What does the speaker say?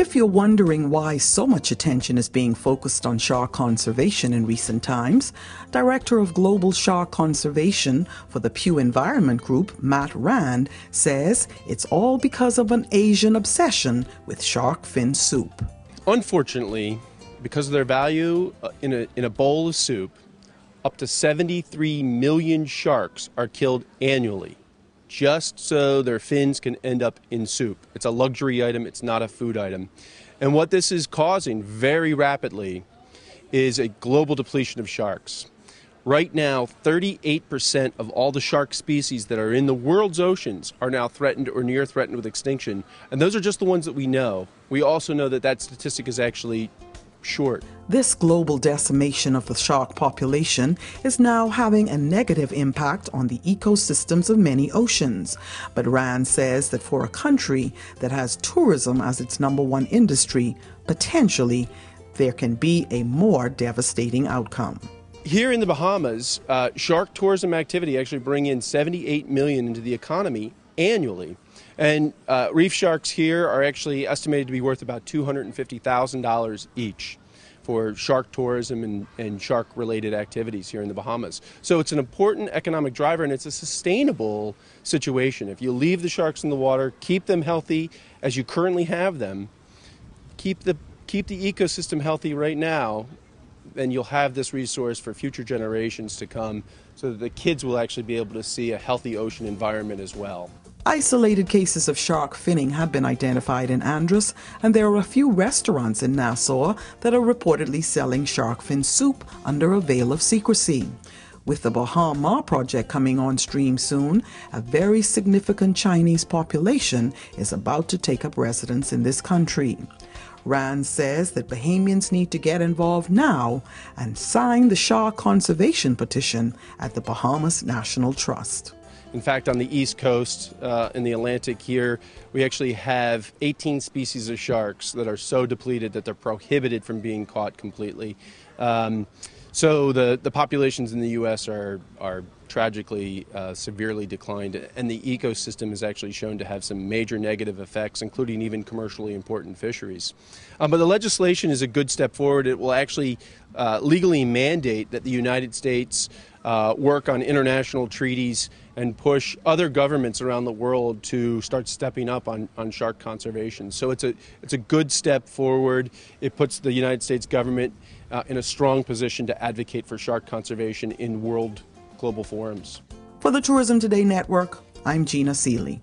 If you're wondering why so much attention is being focused on shark conservation in recent times, Director of Global Shark Conservation for the Pew Environment Group, Matt Rand, says it's all because of an Asian obsession with shark fin soup. Unfortunately, because of their value in a bowl of soup, up to 73 million sharks are killed annually, just so their fins can end up in soup. It's a luxury item, it's not a food item. And what this is causing very rapidly is a global depletion of sharks. Right now, 38% of all the shark species that are in the world's oceans are now threatened or near threatened with extinction. And those are just the ones that we know. We also know that that statistic is actually short. This global decimation of the shark population is now having a negative impact on the ecosystems of many oceans. But Rand says that for a country that has tourism as its #1 industry, potentially there can be a more devastating outcome. Here in the Bahamas, shark tourism activity actually bring in $78 million into the economy annually. And reef sharks here are actually estimated to be worth about $250,000 each for shark tourism and shark-related activities here in the Bahamas. So it's an important economic driver, and it's a sustainable situation. If you leave the sharks in the water, keep them healthy as you currently have them, keep the ecosystem healthy right now, then you'll have this resource for future generations to come so that the kids will actually be able to see a healthy ocean environment as well. Isolated cases of shark finning have been identified in Andros, and there are a few restaurants in Nassau that are reportedly selling shark fin soup under a veil of secrecy. With the Bahamas project coming on stream soon, a very significant Chinese population is about to take up residence in this country. Rand says that Bahamians need to get involved now and sign the shark conservation petition at the Bahamas National Trust. In fact, on the East Coast, in the Atlantic here, we actually have 18 species of sharks that are so depleted that they're prohibited from being caught completely. So the populations in the U.S. are tragically severely declined, and the ecosystem is actually shown to have some major negative effects, including even commercially important fisheries. But the legislation is a good step forward. It will actually legally mandate that the United States work on international treaties and push other governments around the world to start stepping up on shark conservation. So it's a good step forward. It puts the United States government in a strong position to advocate for shark conservation in world global forums. For the Tourism Today Network, I'm Gina Seeley.